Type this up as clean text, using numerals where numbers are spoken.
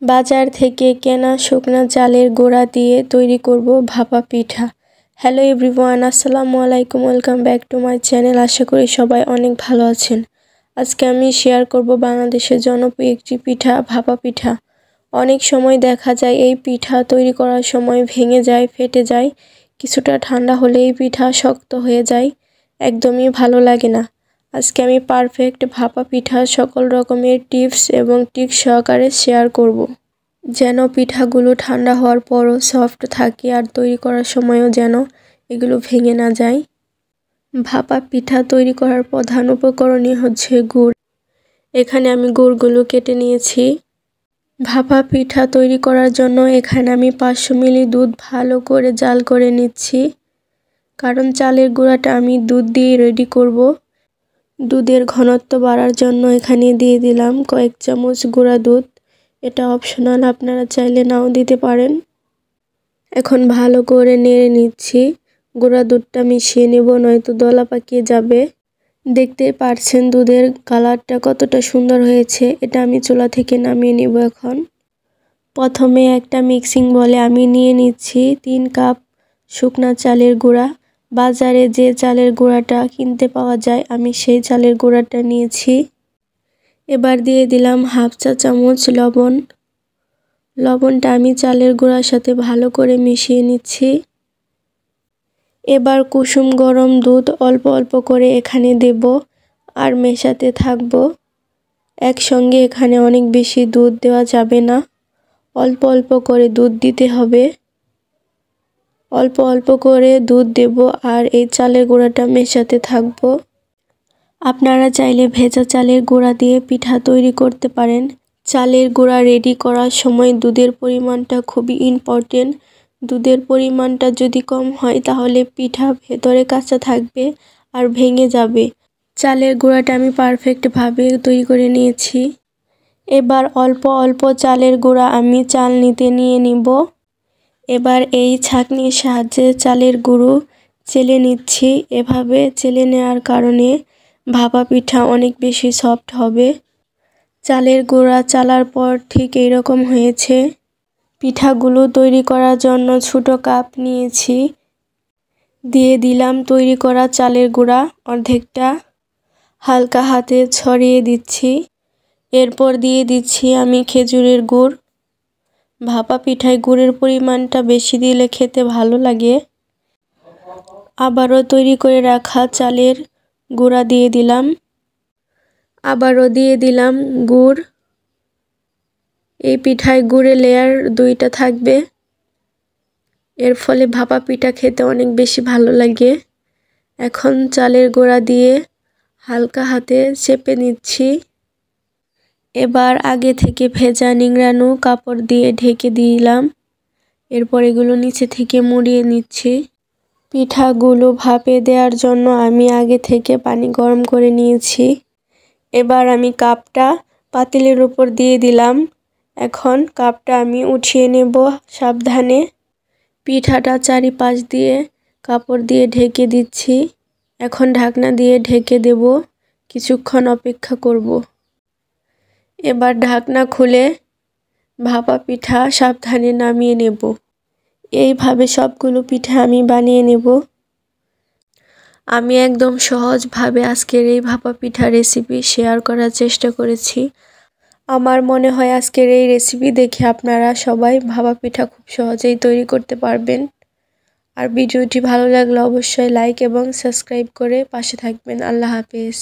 বাজার থেকে কেনা শুকনা চালের গুঁড়া দিয়ে তৈরি করব ভাপা পিঠা। হ্যালো এভরিওয়ান, আসসালামু আলাইকুম, welcome back to my channel. আশা করি সবাই অনেক ভালো আছেন। আজকে আমি শেয়ার করব বাংলাদেশের জনপ্রিয় একটি পিঠা, ভাপা পিঠা। অনেক সময় দেখা যায় এই পিঠা তৈরি করার সময় ভেঙে যায়, ফেটে যায়। কিছুটা ঠান্ডা হলে এই পিঠা শক্ত হয়ে যায়, একদমই ভালো লাগে না। আজকে আমি পারফেক্ট ভাপা পিঠা সকল রকমের টিপস এবং ট্রিক্স সহকারে শেয়ার করব, যেন পিঠাগুলো ঠান্ডা হওয়ার পরও সফট থাকে আর তৈরি করার সময়ও যেন এগুলো ভেঙে না যায়। ভাপা পিঠা তৈরি করার প্রধান উপকরণই হচ্ছে গুড়। এখানে আমি গুড়গুলো কেটে নিয়েছি। ভাপা পিঠা তৈরি করার জন্য এখানে আমি 500 মিলি দুধ ভালো করে জাল করে নিচ্ছি, কারণ চালের গুঁড়াটা আমি দুধ দিয়ে রেডি করব। দুধের ঘনত্ব বাড়ার জন্য এখানে দিয়ে দিলাম কয়েক চামচ গুঁড়া দুধ। এটা অপশনাল, আপনারা চাইলে নাও দিতে পারেন। এখন ভালো করে নেড়ে নিচ্ছি। গুঁড়া দুধটা মিশিয়ে নেব, নয়তো দলা পাকিয়ে যাবে। দেখতে পারছেন দুধের কালারটা কতটা সুন্দর হয়েছে। এটা আমি চুলা থেকে নামিয়ে নেব। এখন প্রথমে একটা মিক্সিং বলে আমি নিয়ে নিচ্ছি 3 কাপ শুকনা চালের গুঁড়া। বাজারে যে চালের গুঁড়াটা কিনতে পাওয়া যায়, আমি সেই চালের গুঁড়াটা নিয়েছি। এবার দিয়ে দিলাম হাফ চা চামচ লবণ। লবণটা আমি চালের গুঁড়ার সাথে ভালো করে মিশিয়ে নিচ্ছি। এবার কুসুম গরম দুধ অল্প অল্প করে এখানে দেব আর মেশাতে থাকব। একসঙ্গে এখানে অনেক বেশি দুধ দেওয়া যাবে না, অল্প অল্প করে দুধ দিতে হবে। অল্প অল্প করে দুধ দেব আর এই চালের গুঁড়াটা মেশাতে থাকব। আপনারা চাইলে ভেজা চালের গুঁড়া দিয়ে পিঠা তৈরি করতে পারেন। চালের গুঁড়া রেডি করার সময় দুধের পরিমাণটা খুবই ইম্পর্টেন্ট। দুধের পরিমাণটা যদি কম হয় তাহলে পিঠা ভেতরে কাঁচা থাকবে আর ভেঙে যাবে। চালের গুঁড়াটা আমি পারফেক্টভাবে তৈরি করে নিয়েছি। এবার অল্প অল্প চালের গুঁড়া আমি চালনিতে নিয়ে নিব। এবার এই ছাঁকনির সাহায্যে চালের গুঁড়ো চেলে নিচ্ছি। এভাবে চেলে নেওয়ার কারণে ভাপা পিঠা অনেক বেশি সফট হবে। চালের গুঁড়া চালার পর ঠিক এইরকম হয়েছে। পিঠাগুলো তৈরি করার জন্য ছোট কাপ নিয়েছি। দিয়ে দিলাম তৈরি করা চালের গুঁড়া অর্ধেকটা, হালকা হাতে ছড়িয়ে দিচ্ছি। এরপর দিয়ে দিচ্ছি আমি খেজুরের গুড়। ভাপা পিঠায় গুড়ের পরিমাণটা বেশি দিলে খেতে ভালো লাগে। আবারও তৈরি করে রাখা চালের গুঁড়া দিয়ে দিলাম। আবারও দিয়ে দিলাম গুড়। এই পিঠায় গুড়ের লেয়ার 2টা থাকবে, এর ফলে ভাপা পিঠা খেতে অনেক বেশি ভালো লাগে। এখন চালের গুঁড়া দিয়ে হালকা হাতে চেপে নিচ্ছি। এবার আগে থেকে ভেজা নিংড়ানো কাপড় দিয়ে ঢেকে দিলাম। এরপর এগুলো নিচে থেকে মুড়িয়ে নিচ্ছি। পিঠাগুলো ভাপে দেওয়ার জন্য আমি আগে থেকে পানি গরম করে নিয়েছি। এবার আমি কাপটা পাতিলের উপর দিয়ে দিলাম। এখন কাপটা আমি উঠিয়ে নেব সাবধানে। পিঠাটা চারিপাশ দিয়ে কাপড় দিয়ে ঢেকে দিচ্ছি। এখন ঢাকনা দিয়ে ঢেকে দেব, কিছুক্ষণ অপেক্ষা করব। এবার ঢাকনা খুলে ভাপা পিঠা সাবধানে নামিয়ে নেব। এইভাবে সবগুলো পিঠা আমি বানিয়ে নেব। আমি একদম সহজভাবে আজকের এই ভাপা পিঠা রেসিপি শেয়ার করার চেষ্টা করেছি। আমার মনে হয় আজকের এই রেসিপি দেখে আপনারা সবাই ভাপা পিঠা খুব সহজেই তৈরি করতে পারবেন। আর ভিডিওটি ভালো লাগলে অবশ্যই লাইক এবং সাবস্ক্রাইব করে পাশে থাকবেন। আল্লাহ হাফেজ।